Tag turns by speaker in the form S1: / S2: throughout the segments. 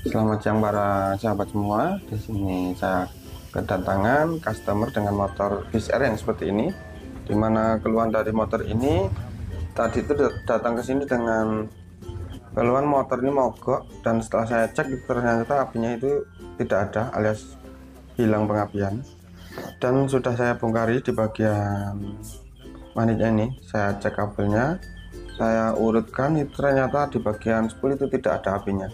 S1: Selamat siang para sahabat semua. Di sini saya kedatangan customer dengan motor Viz Air yang seperti ini. Dimana keluhan dari motor ini tadi itu datang ke sini dengan keluhan motor ini mogok, dan setelah saya cek ternyata apinya itu tidak ada alias hilang pengapian. Dan sudah saya bongkari di bagian manitnya ini, saya cek kabelnya, saya urutkan, itu ternyata di bagian spool itu tidak ada apinya,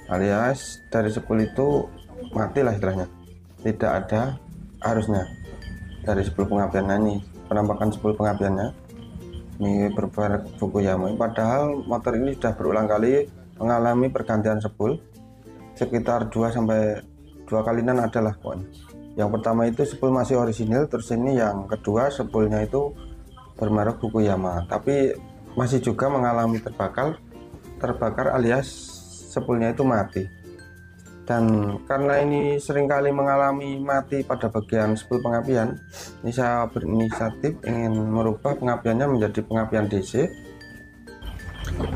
S1: alias dari spool itu mati lah istilahnya, tidak ada arusnya dari spool pengapiannya. Ini penampakan spool pengapiannya, ini bermerek Fukuyama, padahal motor ini sudah berulang kali mengalami pergantian spool, sekitar 2 kalian adalah pokoknya. Yang pertama itu spool masih orisinil, terus ini yang kedua spoolnya itu bermerek Fukuyama, tapi masih juga mengalami terbakar alias spoolnya itu mati. Dan karena ini seringkali mengalami mati pada bagian spool pengapian, ini saya berinisiatif ingin merubah pengapiannya menjadi pengapian DC,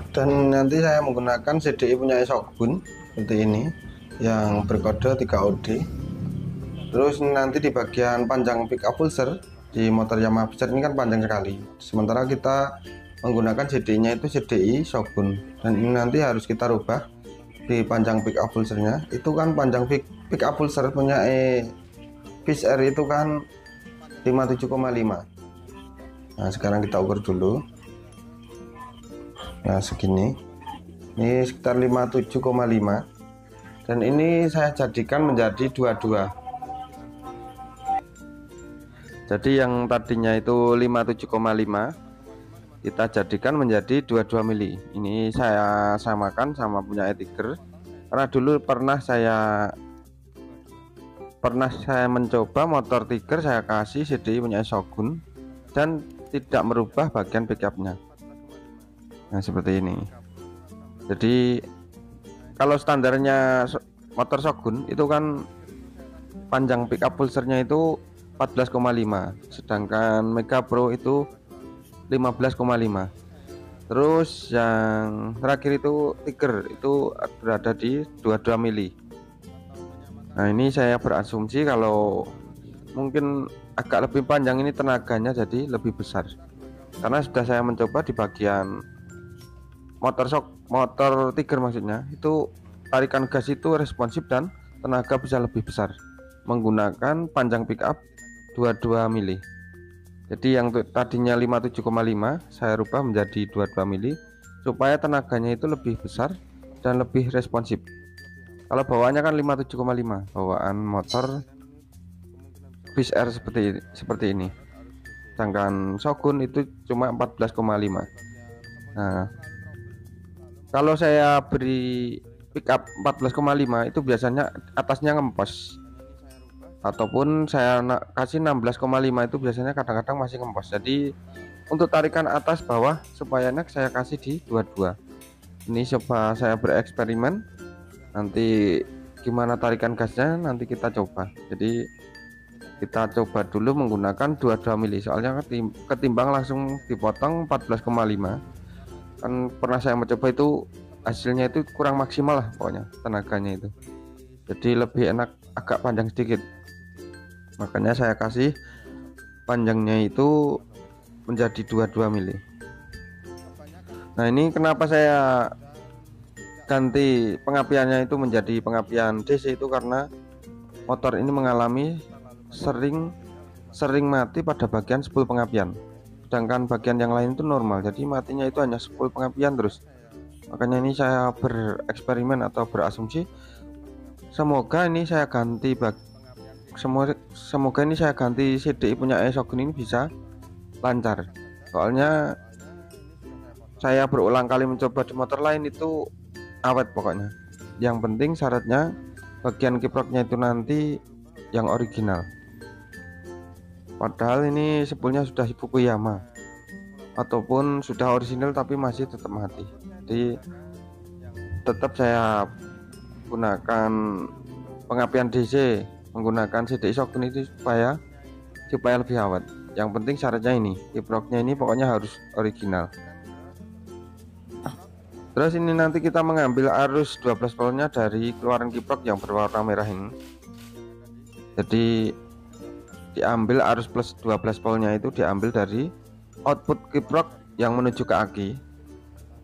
S1: dan nanti saya menggunakan CDI punya Shogun seperti ini yang berkode 3OD. Terus nanti di bagian panjang pickup pulser di motor Yamaha Viz Air ini kan panjang sekali, sementara kita menggunakan CDI-nya itu CDI Shogun, dan ini nanti harus kita rubah di panjang pickup pulsernya. Itu kan panjang pickup pulser punya Viz Air itu kan 57,5. Nah sekarang kita ukur dulu. Nah segini, ini sekitar 57,5, dan ini saya jadikan menjadi 22. Jadi yang tadinya itu 57,5 kita jadikan menjadi 22 mili. Ini saya samakan sama punya Tiger, karena dulu pernah saya mencoba motor Tiger, saya kasih CDI punya Shogun dan tidak merubah bagian pickupnya. Nah seperti ini. Jadi kalau standarnya motor Shogun itu kan panjang pickup pulsernya itu 14,5, sedangkan Mega Pro itu 15,5. Terus yang terakhir itu Tiger itu berada di 22 mili. Nah ini saya berasumsi kalau mungkin agak lebih panjang ini tenaganya jadi lebih besar, karena sudah saya mencoba di bagian motor Tiger maksudnya, itu tarikan gas itu responsif dan tenaga bisa lebih besar menggunakan panjang pickup 22 mili. Jadi yang tadinya 57,5 saya rubah menjadi 22 mili supaya tenaganya itu lebih besar dan lebih responsif. Kalau bawaannya kan 57,5 bawaan motor Viz Air seperti ini, sedangkan Shogun itu cuma 14,5. Nah kalau saya beri pickup 14,5 itu biasanya atasnya ngempos, ataupun saya kasih 16,5 itu biasanya kadang-kadang masih ngempos. Jadi untuk tarikan atas bawah supaya enak saya kasih di 22. Ini coba saya bereksperimen, nanti gimana tarikan gasnya nanti kita coba. Jadi kita coba dulu menggunakan 22 mili, soalnya ketimbang langsung dipotong 14,5 kan pernah saya mencoba itu hasilnya itu kurang maksimal lah pokoknya tenaganya itu, jadi lebih enak agak panjang sedikit. Makanya saya kasih panjangnya itu menjadi 22 mili. Nah ini kenapa saya ganti pengapiannya itu menjadi pengapian DC itu karena motor ini mengalami sering mati pada bagian spool pengapian, sedangkan bagian yang lain itu normal, jadi matinya itu hanya spool pengapian terus. Makanya ini saya bereksperimen atau berasumsi semoga ini saya ganti semoga ini saya ganti CDI punya Shogun ini bisa lancar, soalnya saya berulang kali mencoba di motor lain itu awet pokoknya. Yang penting syaratnya bagian kiproknya itu nanti yang original, padahal ini spoolnya sudah Fukuyama ataupun sudah orisinil tapi masih tetap mati. Jadi tetap saya gunakan pengapian DC menggunakan CDI Shogun itu supaya lebih awet. Yang penting syaratnya ini kiproknya ini pokoknya harus original. Terus ini nanti kita mengambil arus 12 voltnya dari keluaran kiprok yang berwarna merah ini. Jadi diambil arus plus 12 voltnya itu diambil dari output kiprok yang menuju ke aki.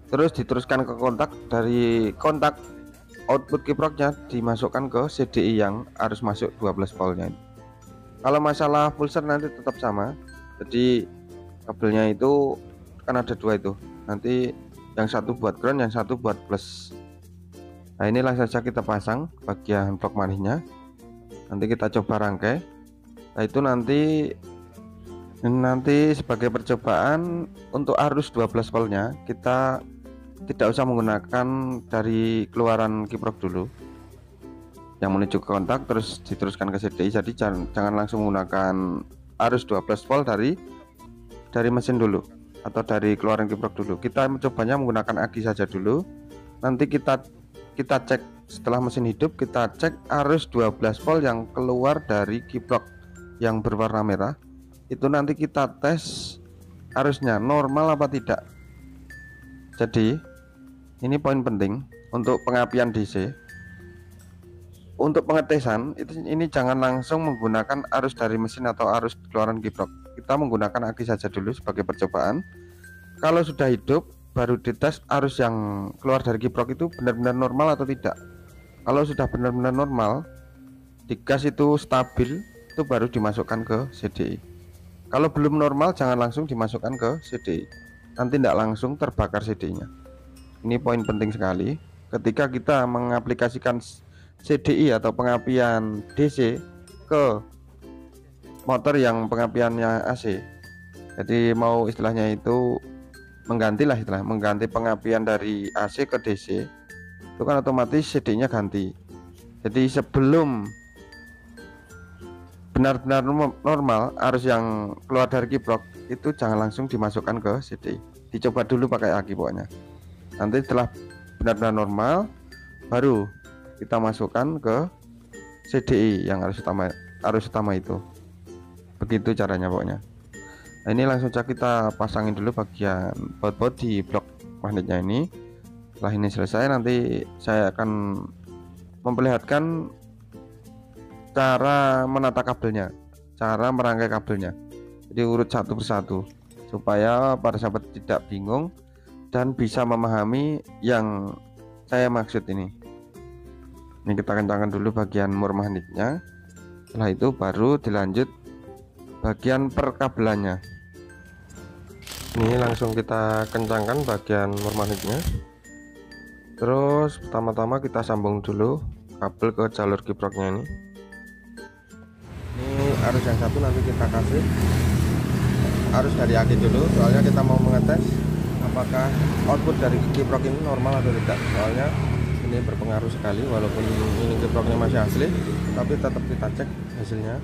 S1: Terus diteruskan ke kontak, dari kontak output kiproknya dimasukkan ke CDI yang arus masuk 12 voltnya. Kalau masalah pulser nanti tetap sama. Jadi kabelnya itu kan ada dua itu. Nanti yang satu buat ground, yang satu buat plus. Nah ini langsung saja kita pasang bagian blok manihnya. Nanti kita coba rangkai. Nah itu nanti sebagai percobaan untuk arus 12 voltnya kita tidak usah menggunakan dari keluaran kiprok dulu yang menuju ke kontak terus diteruskan ke CDI. Jadi jangan langsung menggunakan arus 12 volt dari mesin dulu atau dari keluaran kiprok dulu. Kita mencobanya menggunakan aki saja dulu. Nanti kita cek setelah mesin hidup, kita cek arus 12 volt yang keluar dari kiprok yang berwarna merah. Itu nanti kita tes arusnya normal apa tidak. Jadi ini poin penting untuk pengapian DC. Untuk pengetesan ini jangan langsung menggunakan arus dari mesin atau arus keluaran kiprok. Kita menggunakan aki saja dulu sebagai percobaan. Kalau sudah hidup baru dites arus yang keluar dari kiprok itu benar-benar normal atau tidak. Kalau sudah benar-benar normal, digas itu stabil, itu baru dimasukkan ke CDI. Kalau belum normal jangan langsung dimasukkan ke CDI. Nanti tidak langsung terbakar CDI-nya. Ini poin penting sekali ketika kita mengaplikasikan CDI atau pengapian DC ke motor yang pengapiannya AC. Jadi mau istilahnya itu mengganti pengapian dari AC ke DC, itu kan otomatis CDI-nya ganti. Jadi sebelum benar-benar normal arus yang keluar dari kiprok itu jangan langsung dimasukkan ke CDI, dicoba dulu pakai aki pokoknya. Nanti setelah benar-benar normal baru kita masukkan ke CDI yang arus utama itu. Begitu caranya pokoknya. Nah, ini langsung saja kita pasangin dulu bagian baut-baut di blok magnetnya ini. Setelah ini selesai nanti saya akan memperlihatkan cara menata kabelnya, cara merangkai kabelnya. Jadi urut satu persatu supaya para sahabat tidak bingung dan bisa memahami yang saya maksud ini. Ini kita kencangkan dulu bagian mur magnetnya. Setelah itu baru dilanjut bagian perkabelannya. Ini langsung kita kencangkan bagian mur magnetnya. Terus pertama-tama kita sambung dulu kabel ke jalur kiproknya ini. Ini arus yang satu nanti kita kasih arus dari aki dulu, soalnya kita mau mengetes apakah output dari kiprok ini normal atau tidak. Soalnya ini berpengaruh sekali, walaupun ini kiproknya masih asli tapi tetap kita cek hasilnya.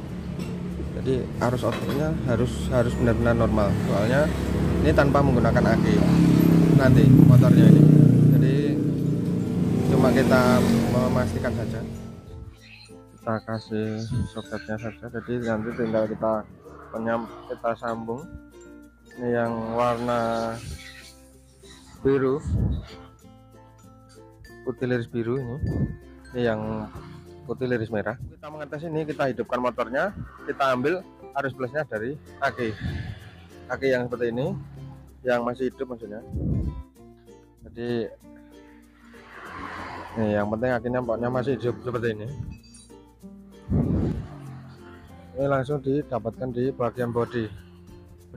S1: Jadi arus outputnya harus benar-benar normal, soalnya ini tanpa menggunakan aki nanti motornya ini. Jadi cuma kita memastikan saja, kita kasih soketnya saja. Jadi nanti tinggal kita sambung. Ini yang warna biru, putih liris biru, ini yang putih liris merah. Kita mengetes ini, kita hidupkan motornya, kita ambil arus plusnya dari aki yang seperti ini, yang masih hidup maksudnya. Jadi ini yang penting akinya pokoknya masih hidup seperti ini. Ini langsung didapatkan di bagian bodi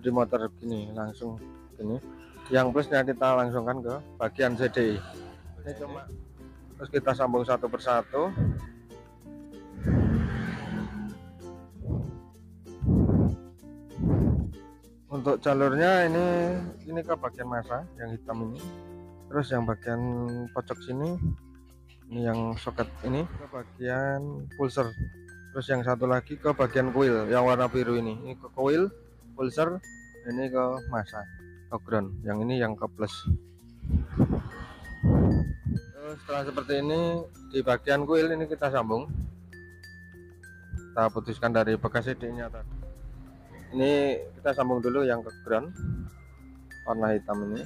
S1: motor gini, langsung ini. Yang plusnya kita langsungkan ke bagian CDI. Ini cuma terus kita sambung satu persatu. Untuk jalurnya ini ke bagian massa yang hitam ini. Terus yang bagian pojok sini ini yang soket ini ke bagian pulser. Terus yang satu lagi ke bagian coil yang warna biru ini ke coil, pulser, ini ke massa, ke ground. Yang ini yang ke plus. Terus setelah seperti ini di bagian coil ini kita sambung, kita putuskan dari bekas CD-nya tadi. Ini kita sambung dulu yang ke ground warna hitam ini.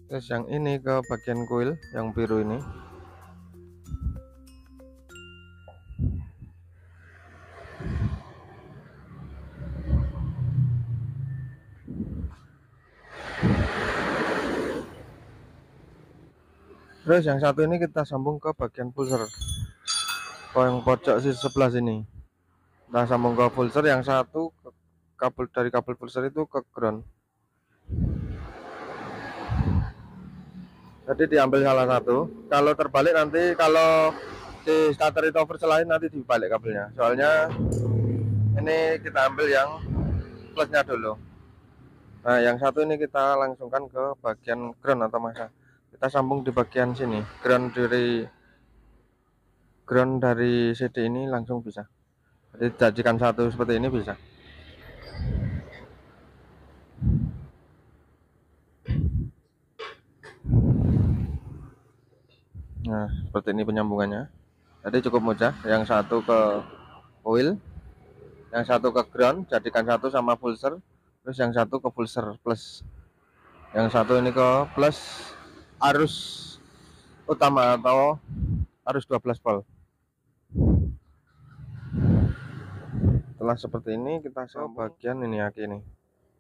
S1: Terus yang ini ke bagian kuil yang biru ini. Terus yang satu ini kita sambung ke bagian pulser, ke yang pojok sebelah sini. Kita sambung ke pulser, yang satu ke kabel, dari kabel pulser itu ke ground. Jadi diambil salah satu. Kalau terbalik nanti, kalau di starter itu overselain nanti dibalik kabelnya. Soalnya ini kita ambil yang plusnya dulu. Nah, yang satu ini kita langsungkan ke bagian ground atau masa. Kita sambung di bagian sini. Ground dari CD ini langsung bisa. Jadi jadikan satu seperti ini bisa. Nah, seperti ini penyambungannya. Jadi cukup mudah. Yang satu ke coil, yang satu ke ground, jadikan satu sama pulser. Terus yang satu ke pulser plus. Yang satu ini ke plus arus utama atau arus 12 volt. Setelah seperti ini kita ke bagian ini aki ini.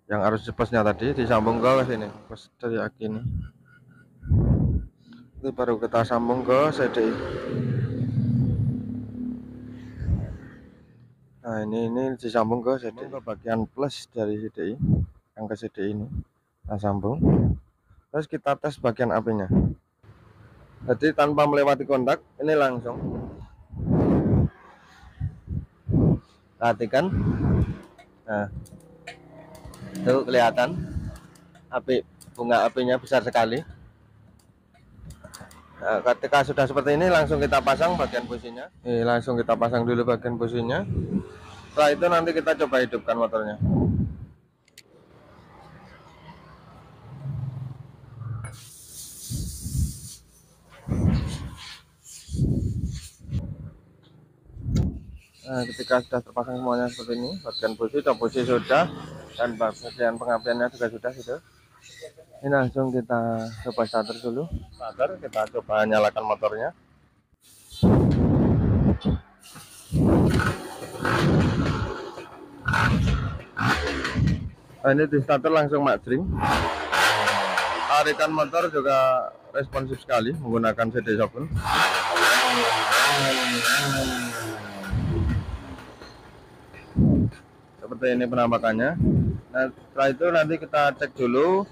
S1: Yang arus plusnya tadi disambung ke sini, plus dari aki ini. Itu baru kita sambung ke CDI. Nah, ini disambung ke CDI, ke bagian plus dari CDI, yang ke CDI ini kita sambung. Terus kita tes bagian apinya. Jadi tanpa melewati kontak, ini langsung. Perhatikan. Nah, itu kelihatan api, bunga apinya besar sekali. Nah, ketika sudah seperti ini langsung kita pasang bagian businya. Langsung kita pasang dulu bagian businya. Setelah itu nanti kita coba hidupkan motornya. Nah, ketika sudah terpasang semuanya seperti ini, bagian busi dan busi sudah, dan bagian pengapiannya juga sudah gitu. Ini langsung kita coba starter dulu. Starter, kita coba nyalakan motornya. Nah, ini di starter langsung makjring. Tarikan motor juga responsif sekali menggunakan CD Shockun. Seperti ini penampakannya. Nah, setelah itu nanti kita cek dulu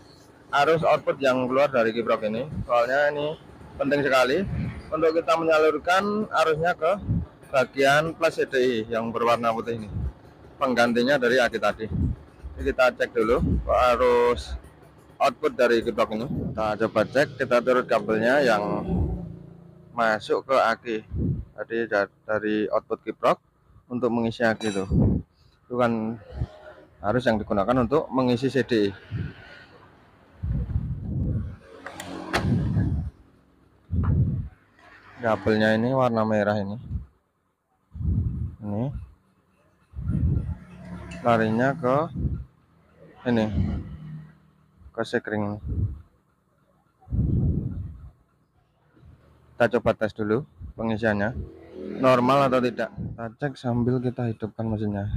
S1: arus output yang keluar dari kiprok ini. Soalnya ini penting sekali untuk kita menyalurkan arusnya ke bagian plus CDI yang berwarna putih ini, penggantinya dari aki tadi. Jadi kita cek dulu arus output dari kiprok ini. Kita coba cek, kita turut kabelnya yang masuk ke aki. Jadi dari output kiprok untuk mengisi aki itu kan harus yang digunakan untuk mengisi CD. Kabelnya ini warna merah ini larinya ke ini, ke sekring. Kita coba tes dulu pengisiannya normal atau tidak. Kita cek sambil kita hidupkan mesinnya.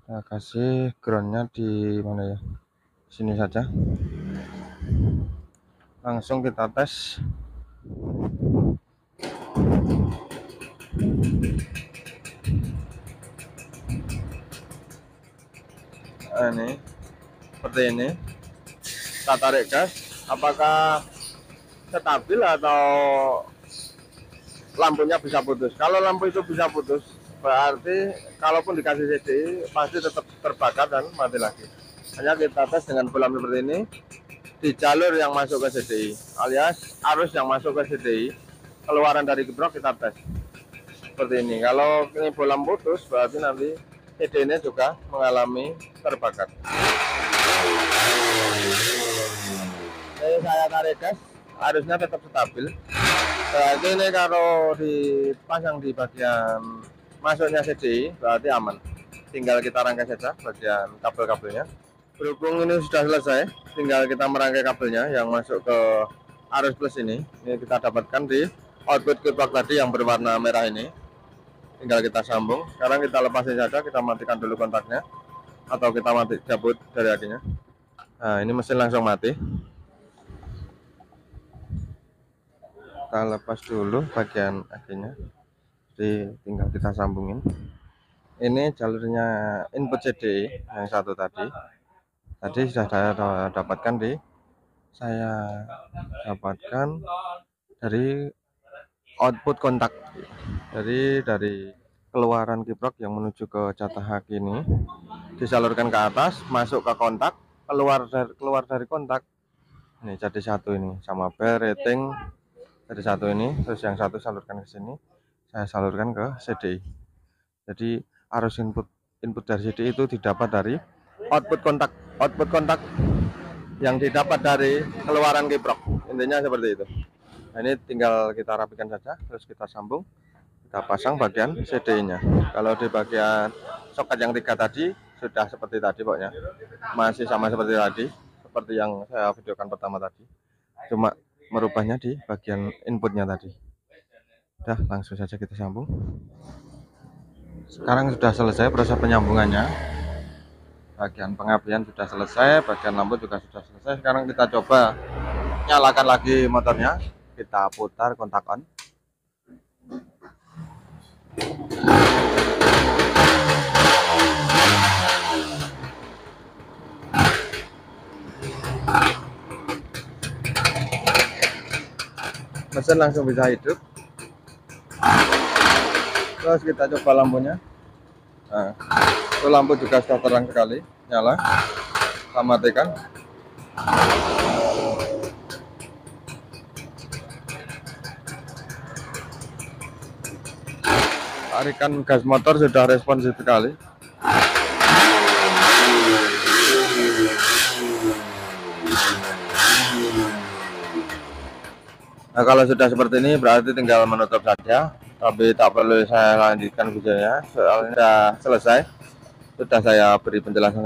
S1: Kita kasih groundnya di mana ya, sini saja. Langsung kita tes. Nah, ini seperti ini. Kita tarik gas, apakah stabil atau lampunya bisa putus. Kalau lampu itu bisa putus, berarti kalaupun dikasih CD pasti tetap terbakar dan mati lagi. Hanya kita tes dengan bola seperti ini di jalur yang masuk ke CDI, alias arus yang masuk ke CDI, keluaran dari kiprok kita tes seperti ini. Kalau ini bola putus, berarti nanti CD ini juga mengalami terbakar. Jadi saya tarik gas, arusnya tetap stabil. Berarti ini kalau dipasang di bagian masuknya CDI berarti aman. Tinggal kita rangkai saja bagian kabel-kabelnya. Berhubung ini sudah selesai, tinggal kita merangkai kabelnya yang masuk ke arus plus ini. Ini kita dapatkan di output kiprok tadi yang berwarna merah ini. Tinggal kita sambung. Sekarang kita lepasin saja, kita matikan dulu kontaknya, atau kita cabut dari akinya. Nah, ini mesin langsung mati. Kita lepas dulu bagian akinya, jadi tinggal kita sambungin. Ini jalurnya input CDI yang satu tadi sudah saya dapatkan dari output kontak, dari keluaran kiprok yang menuju ke jatah aki ini disalurkan ke atas, masuk ke kontak, keluar dari kontak. Ini jadi satu ini sama bel rating dari satu ini, terus yang satu salurkan ke sini, saya salurkan ke CDI. Jadi arus input dari CDI itu didapat dari output kontak yang didapat dari keluaran kiprok. Intinya seperti itu. Nah, ini tinggal kita rapikan saja, terus kita sambung, kita pasang bagian CDI-nya. Kalau di bagian soket yang 3 tadi sudah seperti tadi pokoknya, masih sama seperti tadi, seperti yang saya videokan pertama tadi, cuma merubahnya di bagian inputnya tadi. Udah, langsung saja kita sambung. Sekarang sudah selesai proses penyambungannya, bagian pengapian sudah selesai, bagian lampu juga sudah selesai. Sekarang kita coba nyalakan lagi motornya, kita putar kontak on. Mesin langsung bisa hidup. Terus kita coba lampunya. Nah, itu lampu juga sudah terang sekali, nyala. Kita matikan. Tarikan gas motor sudah responsif sekali. Nah, kalau sudah seperti ini berarti tinggal menutup saja, tapi tak perlu saya lanjutkan videonya soalnya sudah selesai. Sudah saya beri penjelasan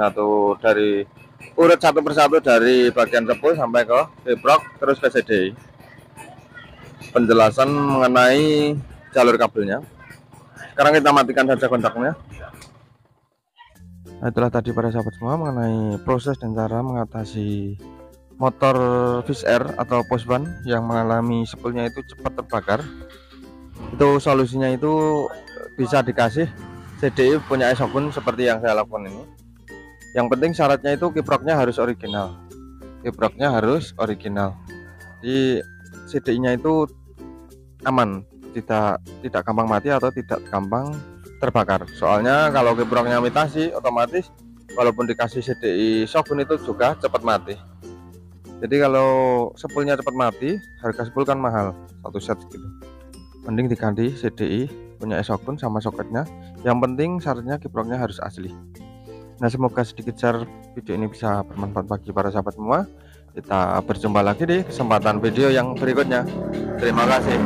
S1: urut satu persatu dari bagian sepul sampai ke kiprok terus ke CDI. Penjelasan mengenai jalur kabelnya. Sekarang kita matikan saja kontaknya. Nah, itulah tadi para sahabat semua mengenai proses dan cara mengatasi motor Fish Air atau Posban yang mengalami sepulnya itu cepat terbakar. Itu solusinya itu bisa dikasih CDI punya Esokun seperti yang saya lakukan ini. Yang penting syaratnya itu kiproknya harus original. Jadi CDI-nya itu aman, tidak gampang mati atau tidak gampang terbakar. Soalnya kalau kiproknya imitasi, otomatis walaupun dikasih CDI Shogun itu juga cepat mati. Jadi kalau sepulnya cepat mati, harga sepul kan mahal, satu set gitu. Mending diganti CDI punya Esokun sama soketnya. Yang penting syaratnya kiproknya harus asli. Nah, semoga sedikit share video ini bisa bermanfaat bagi para sahabat semua. Kita berjumpa lagi di kesempatan video yang berikutnya. Terima kasih.